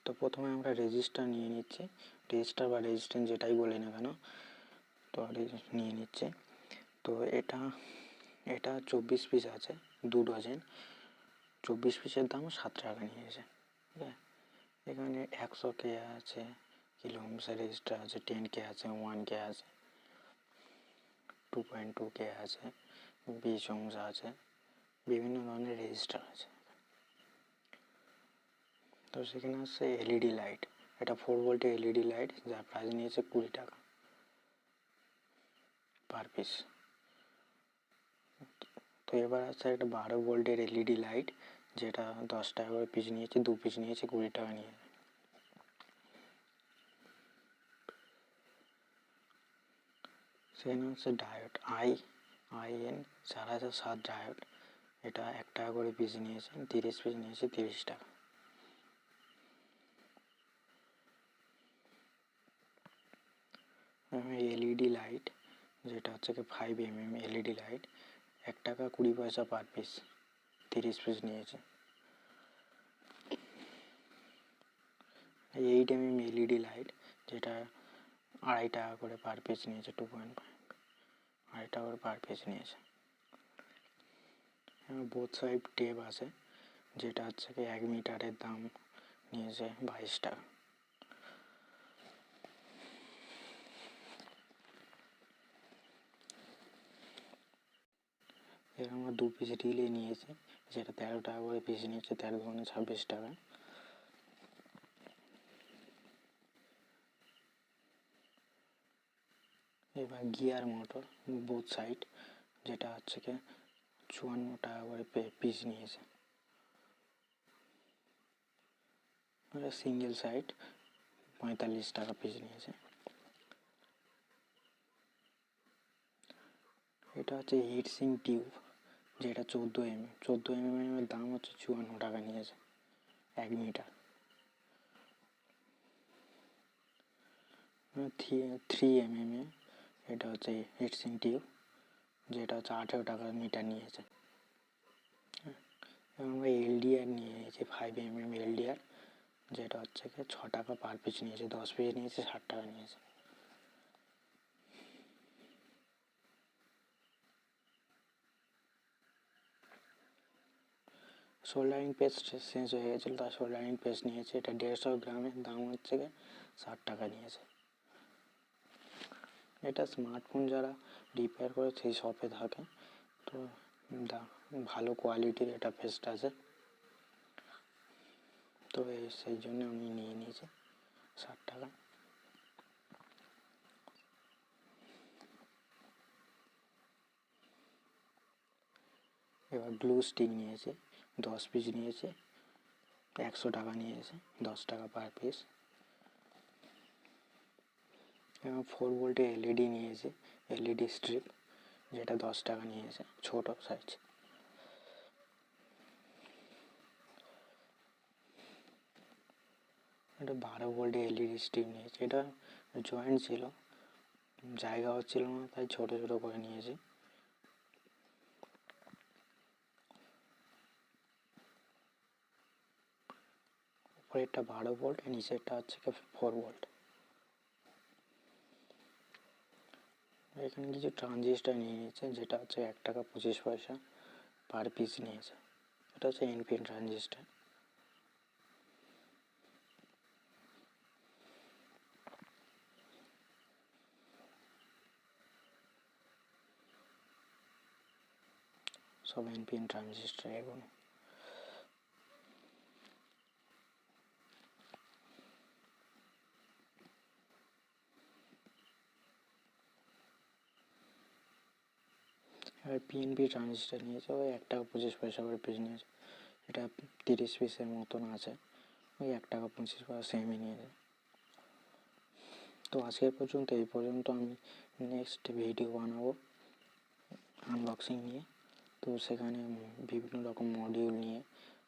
তো প্রথমে আমরা রেজিস্টার নিয়ে নিচ্ছি, রেজিস্টার বা রেজিস্ট্যান্স যেটাই বলি না কেন, তো নিয়ে নিচ্ছে। তো এটা 24 পিস আছে, 2 ডজন। 24 পিসের দাম 7 টাকা নিয়েছে। ঠিক আছে, এখানে 100K আছে, কিলো ওহমসের রেজিস্টার আছে, 10K আছে, 1K আছে, 2.2K আছে, 20 ওহমস আছে, বিভিন্ন ধরনের রেজিস্টার আছে। তো সেখানে আছে এলইডি লাইট, এটা 4 ভোল্টের এলইডি লাইট, যার প্রাইস নিয়েছে 20 টাকা পার পিস। তো এবার আছে একটা 12 ভোল্টের এলইডি লাইট, যেটা 10 টাকা করে পিস নিয়েছে, 2 পিস নিয়েছে 20 টাকা নিয়ে। সেখানে হচ্ছে ডায়োড IN 4007 ডায়োড, এটা 1 টাকা করে পিস নিয়েছে, 30 পিস নিয়েছে 30 টাকা। এলইডি লাইট, যেটা হচ্ছে কি 5mm এলইডি লাইট, 1 টাকা 20 পয়সা পার পিস, 30 পিস নিয়েছে। 8mm এলইডি লাইট, যেটা 2.5 টাকা করে পার পিস নিয়েছে, 2.5 2.5 টাকা করে পার পিস নিয়েছে। বোথ সাইড টেপ আছে, যেটা হচ্ছে কি 1 মিটারের দাম নিয়েছে 22 টাকা। এর আমরা 2 পিস রিলে নিয়েছি, যেটা 13 টাকা করে পিস নিয়েছে, 13 দুগুণে 26 টাকা। এবার গিয়ার মোটর বোথ সাইড, যেটা হচ্ছে কি 54 টাকা করে পিস নিয়েছে। সিঙ্গেল সাইড 45 টাকা পিস নিয়েছে। এটা হচ্ছে হিট সিঙ্ক টিউব, যেটা 14mm এর দাম হচ্ছে 54 টাকা নিয়েছে 1 মিটার। 3mm এটা হচ্ছে হিট সিঙ্ক টিউব, যেটা হচ্ছে 18 টাকা মিটার নিয়েছে। আমরা এলডিআর নিয়ে নিয়েছি 5mm এলডিআর, যেটা হচ্ছে কি 6 টাকা পার পিস নিয়েছে, 10 পিস নিয়েছে 60 টাকা নিয়েছে। সোল্ডারিং পেস্ট শেষ হয়ে গেছিলো, তার সোল্ডারিং পেস্ট নিয়েছে, এটা 150 গ্রামের দাম হচ্ছে কি 60 টাকা নিয়েছে। এটা স্মার্টফোন যারা রিপেয়ার করে সেই শপে থাকে, তো ভালো কোয়ালিটির এটা পেস্ট আছে, তো সেই জন্য আমি নিয়ে নিয়েছি 60 টাকা। এবার গ্লু স্টিক নিয়েছে, 10 পিস নিয়েছে, 100 টাকা নিয়েছে, 10 টাকা পার পিস। এবং 4 ভোল্টের এলইডি নিয়েছে, এলইডি স্ট্রিপ, যেটা 10 টাকা নিয়েছে, ছোট সাইজ। এটা 12 ভোল্টের এলইডি স্ট্রিপ নিয়েছে, এটা জয়েন্ট ছিল, জায়গা হচ্ছিল না, তাই ছোট ছোট করে নিয়েছি। উপরেরটা 12 ভোল্ট, নিচেরটা হচ্ছে 4 ভোল্ট। এখানে কিছু ট্রানজিস্টার নিয়ে নিয়েছে, যেটা হচ্ছে 1 টাকা 25 পয়সা পার পিস নিয়েছে, এটা হচ্ছে এনপিএন ট্রানজিস্টার। সব এনপিএন ট্রানজিস্টার এগুলো। এবার পিএনপি ট্রানজিস্টার নিয়েছে, ওই 1 টাকা 25 পয়সা করে পিস নিয়েছে, এটা 30 পিসের মতন আছে, ওই 1 টাকা 25 পয়সা সেমই নিয়েছে। তো আজকের পর্যন্ত এই পর্যন্ত, আমি নেক্সট ভিডিও বানাবো আনবক্সিং নিয়ে, তো সেখানে বিভিন্ন রকম মডিউল নিয়ে